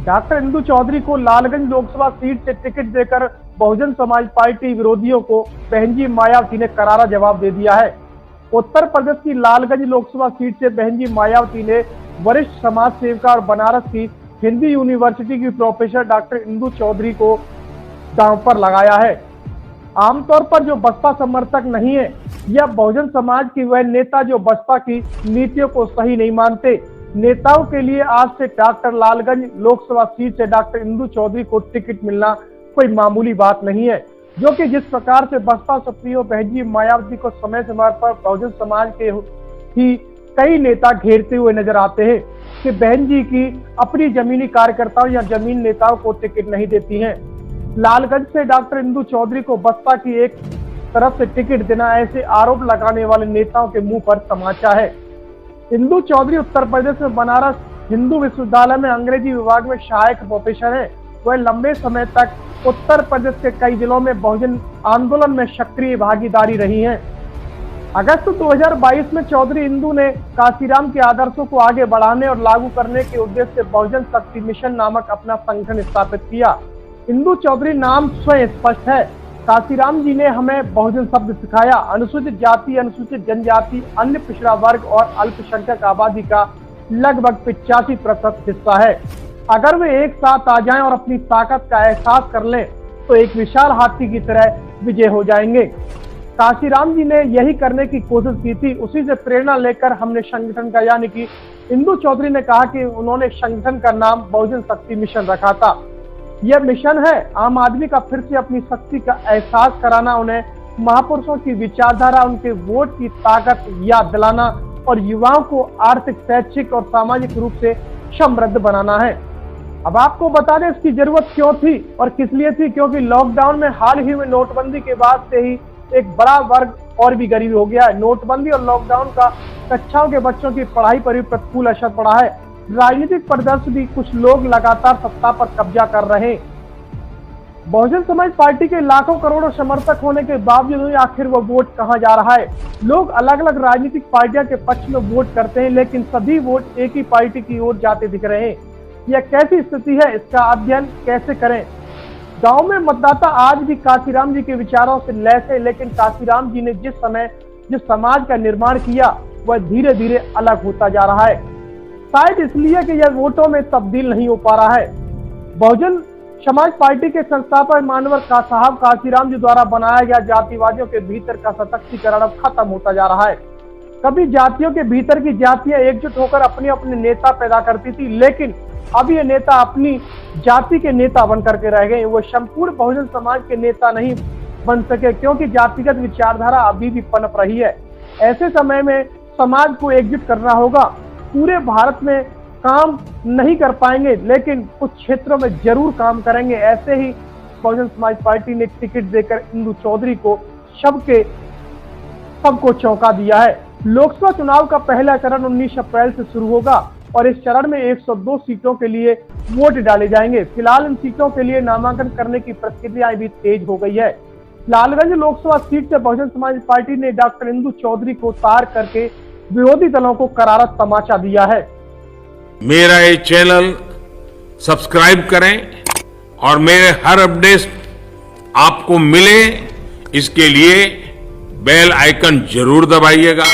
Doctor Indu Chaudhary को Lalganj Lok Sabha seat से ticket देकर बहुजन समाज पार्टी विरोधियों को बहनजी मायावती ने करारा जवाब दे दिया है। उत्तर प्रदेश की लालगंज लोकसभा सीट से बहनजी मायावती ने वरिष्ठ समाज सेविका और बनारस की हिंदी यूनिवर्सिटी की प्रोफेसर डॉक्टर इंदु चौधरी को दांव पर लगाया है। आमतौर पर जो बसपा समर्थक नहीं है या बहुजन समाज की वह नेता जो बसपा की नीतियों को सही नहीं मानते, नेताओं के लिए आज से डॉक्टर लालगंज लोकसभा सीट से डॉक्टर इंदु चौधरी को टिकट मिलना कोई मामूली बात नहीं है, जो कि जिस प्रकार से बसपा सुप्रीमो बहनजी मायावती को समय समय पर बहुजन समाज के ही कई नेता घेरते हुए नजर आते हैं कि बहन जी की अपनी जमीनी कार्यकर्ताओं या जमीन नेताओं को टिकट नहीं देती हैं। लालगंज से डॉक्टर इंदु चौधरी को बसपा की एक तरफ से टिकट देना ऐसे आरोप लगाने वाले नेताओं के मुंह पर तमाचा है। इंदु चौधरी उत्तर प्रदेश में बनारस हिंदू विश्वविद्यालय में अंग्रेजी विभाग में सहायक प्रोफेसर है। वह लंबे समय तक उत्तर प्रदेश के कई जिलों में बहुजन आंदोलन में सक्रिय भागीदारी रही हैं। अगस्त 2022 में चौधरी इंदु ने काशीराम के आदर्शों को आगे बढ़ाने और लागू करने के उद्देश्य से बहुजन शक्ति मिशन नामक अपना संगठन स्थापित किया। इंदु चौधरी नाम स्वयं स्पष्ट है। काशीराम जी ने हमें बहुजन शब्द सिखाया। अनुसूचित जाति, अनुसूचित जनजाति, अन्य पिछड़ा वर्ग और अल्पसंख्यक आबादी का लगभग 85% हिस्सा है। अगर वे एक साथ आ जाएं और अपनी ताकत का एहसास कर लें तो एक विशाल हाथी की तरह विजय हो जाएंगे। काशीराम जी ने यही करने की कोशिश की थी। उसी से प्रेरणा लेकर हमने संगठन का, यानी कि इंदु चौधरी ने कहा कि उन्होंने संगठन का नाम बहुजन शक्ति मिशन रखा था। यह मिशन है आम आदमी का फिर से अपनी शक्ति का एहसास कराना, उन्हें महापुरुषों की विचारधारा, उनके वोट की ताकत याद दिलाना और युवाओं को आर्थिक, शैक्षिक और सामाजिक रूप से समृद्ध बनाना है। अब आपको बता दें इसकी जरूरत क्यों थी और किस लिए थी, क्योंकि लॉकडाउन में हाल ही में नोटबंदी के बाद से ही एक बड़ा वर्ग और भी गरीब हो गया है। नोटबंदी और लॉकडाउन का कक्षाओं के बच्चों की पढ़ाई पर भी प्रतिकूल असर पड़ा है। राजनीतिक परिदृश्य भी कुछ लोग लगातार सत्ता पर कब्जा कर रहे हैं। बहुजन समाज पार्टी के लाखों करोड़ों समर्थक होने के बावजूद आखिर वो वोट कहां जा रहा है। लोग अलग अलग राजनीतिक पार्टियों के पक्ष में वोट करते हैं, लेकिन सभी वोट एक ही पार्टी की ओर जाते दिख रहे हैं। यह कैसी स्थिति है, इसका अध्ययन कैसे करें। गांव में मतदाता आज भी काशीराम जी के विचारों से लैस है, लेकिन काशीराम जी ने जिस समाज का निर्माण किया वह धीरे धीरे अलग होता जा रहा है। शायद इसलिए कि यह वोटों में तब्दील नहीं हो पा रहा है। बहुजन समाज पार्टी के संस्थापक मानवर का साहब काशीराम जी द्वारा बनाया गया जातिवादियों के भीतर का सशक्तिकरण अब खत्म होता जा रहा है। कभी जातियों के भीतर की जातियां एकजुट होकर अपने अपने नेता पैदा करती थी, लेकिन अब ये नेता अपनी जाति के नेता बनकर के रह गए। वो संपूर्ण बहुजन समाज के नेता नहीं बन सके, क्योंकि जातिगत विचारधारा अभी भी पनप रही है। ऐसे समय में समाज को एकजुट करना होगा। पूरे भारत में काम नहीं कर पाएंगे, लेकिन कुछ क्षेत्रों में जरूर काम करेंगे। ऐसे ही बहुजन समाज पार्टी ने टिकट देकर इंदु चौधरी को सबको चौंका दिया है। लोकसभा चुनाव का पहला चरण 19 अप्रैल से शुरू होगा और इस चरण में 102 सीटों के लिए वोट डाले जाएंगे। फिलहाल इन सीटों के लिए नामांकन करने की प्रक्रिया भी तेज हो गई है। लालगंज लोकसभा सीट से बहुजन समाज पार्टी ने डॉक्टर इंदु चौधरी को तार करके विरोधी दलों को करारा तमाचा दिया है। मेरा ये चैनल सब्सक्राइब करें और मेरे हर अपडेट आपको मिले, इसके लिए बेल आइकन जरूर दबाइएगा।